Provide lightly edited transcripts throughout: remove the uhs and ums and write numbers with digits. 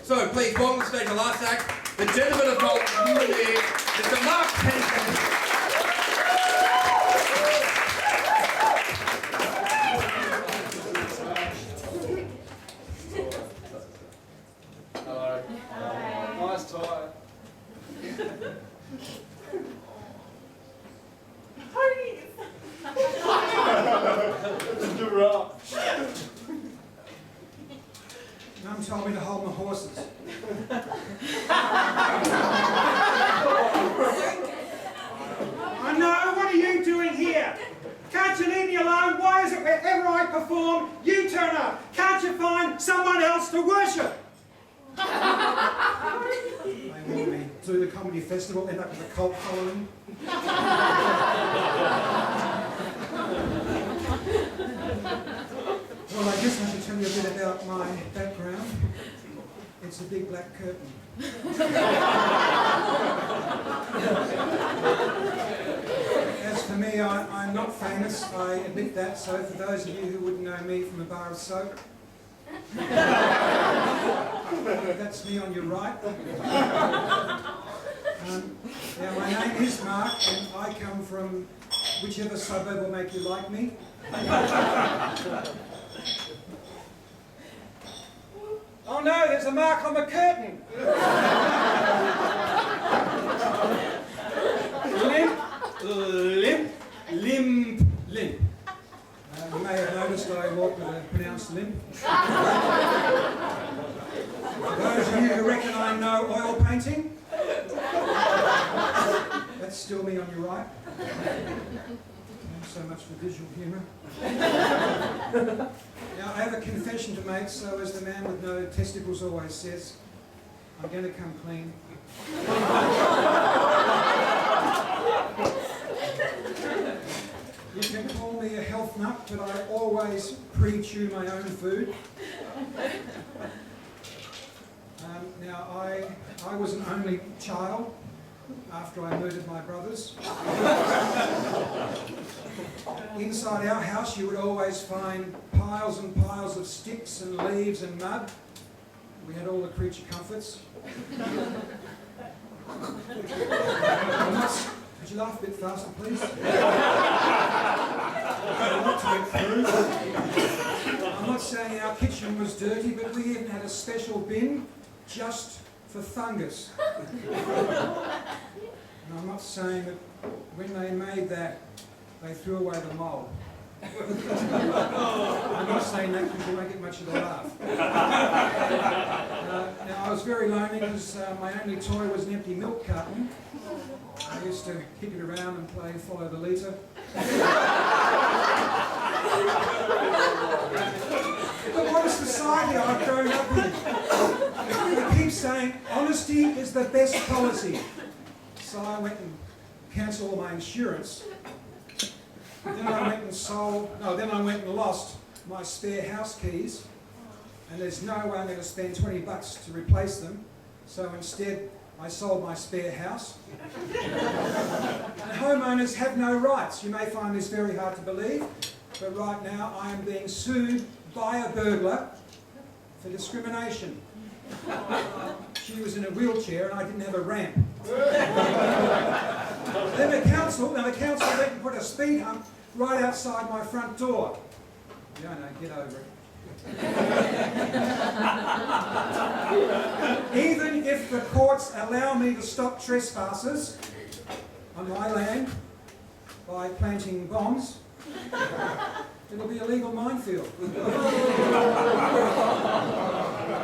So please welcome to the stage the last act, the gentleman of gold, Mr. Mark Pengilly. Hello. Nice tie. Mum told me to hold my horses. I know, what are you doing here? Can't you leave me alone? Why is it wherever I perform, you turn up? Can't you find someone else to worship? They want me to do the comedy festival, end up with a cult following. Well, I guess I should tell you a bit about my background. It's a big black curtain. As for me, I'm not famous, I admit that, so for those of you who wouldn't know me from a bar of soap, that's me on your right. Now, my name is Mark, and I come from whichever suburb will make you like me. Oh no, there's a mark on the curtain! Limp. You may have noticed I walk with a pronounced limp. For those of you who reckon I know oil painting, that's still me on your right. So much for visual humour. Now, I have a confession to make, so as the man with no testicles always says, I'm going to come clean. You can call me a health nut, but I always pre-chew my own food. Now, I was an only child after I murdered my brothers. Inside our house you would always find piles and piles of sticks and leaves and mud. We had all the creature comforts. Could you laugh a bit faster, please? I'm not saying our kitchen was dirty, but we even had a special bin just for fungus. And I'm not saying that when they made that, they threw away the mould. I'm not saying that because you won't get much of a laugh. Now, I was very lonely because my only toy was an empty milk carton. I used to kick it around and play follow the leader. But what a society I've grown up in. They keep saying honesty is the best policy. So I went and cancelled all my insurance. Then I went and lost my spare house keys, and there's no way I'm going to spend $20 to replace them. So instead, I sold my spare house. And homeowners have no rights. You may find this very hard to believe, but right now I am being sued by a burglar for discrimination. She was in a wheelchair and I didn't have a ramp. Then the council went and put a speed hump right outside my front door. No, get over it. Even if the courts allow me to stop trespassers on my land by planting bombs, it'll be a legal minefield.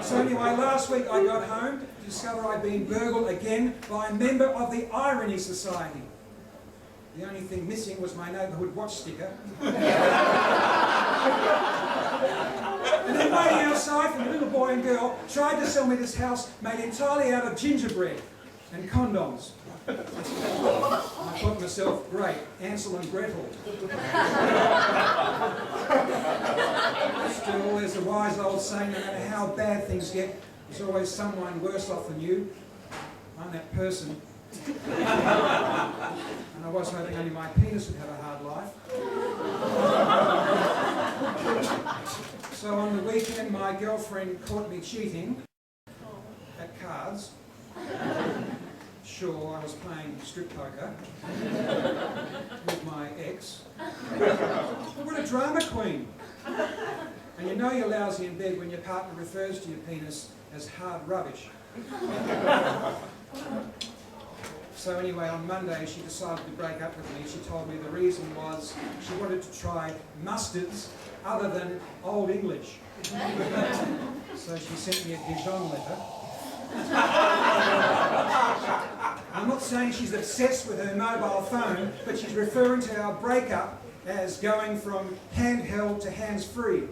So anyway, last week I got home to discover I'd been burgled again by a member of the Irony Society. The only thing missing was my neighbourhood watch sticker. And then waiting outside for the little boy and girl tried to sell me this house made entirely out of gingerbread and condoms. I thought to myself, great, Ansel and Gretel. Still, there's a wise old saying, no matter how bad things get, there's always someone worse off than you. I'm that person. And I was hoping only my penis would have a hard life. So on the weekend, my girlfriend caught me cheating, at cards. Sure, I was playing strip poker with my ex. What a drama queen! And you know you're lousy in bed when your partner refers to your penis as hard rubbish. So anyway, on Monday she decided to break up with me. She told me the reason was she wanted to try mustards other than Old English. So she sent me a Dijon letter. I'm not saying she's obsessed with her mobile phone, but she's referring to our breakup as going from handheld to hands-free.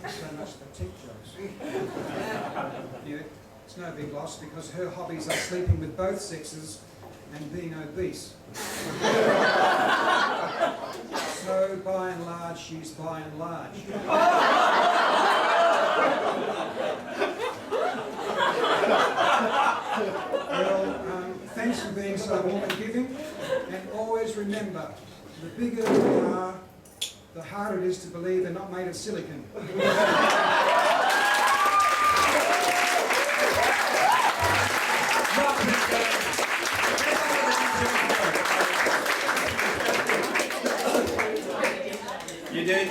So much for tech jokes. Yeah, it's no big loss because her hobbies are sleeping with both sexes and being obese. So by and large, she's by and large. Well, thanks for being so warm and giving, and always remember, the bigger we are, the harder it is to believe they're not made of silicon. You did.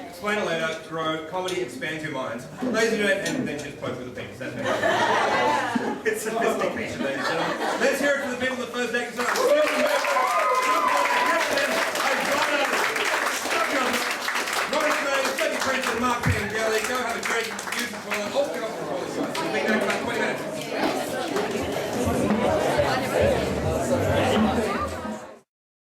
Explain it later, grow, comedy expands your minds. Ladies and gentlemen, and then just poke with the penis. That's it. It's sophistication, ladies and gentlemen. Let's hear it for the people in the first act.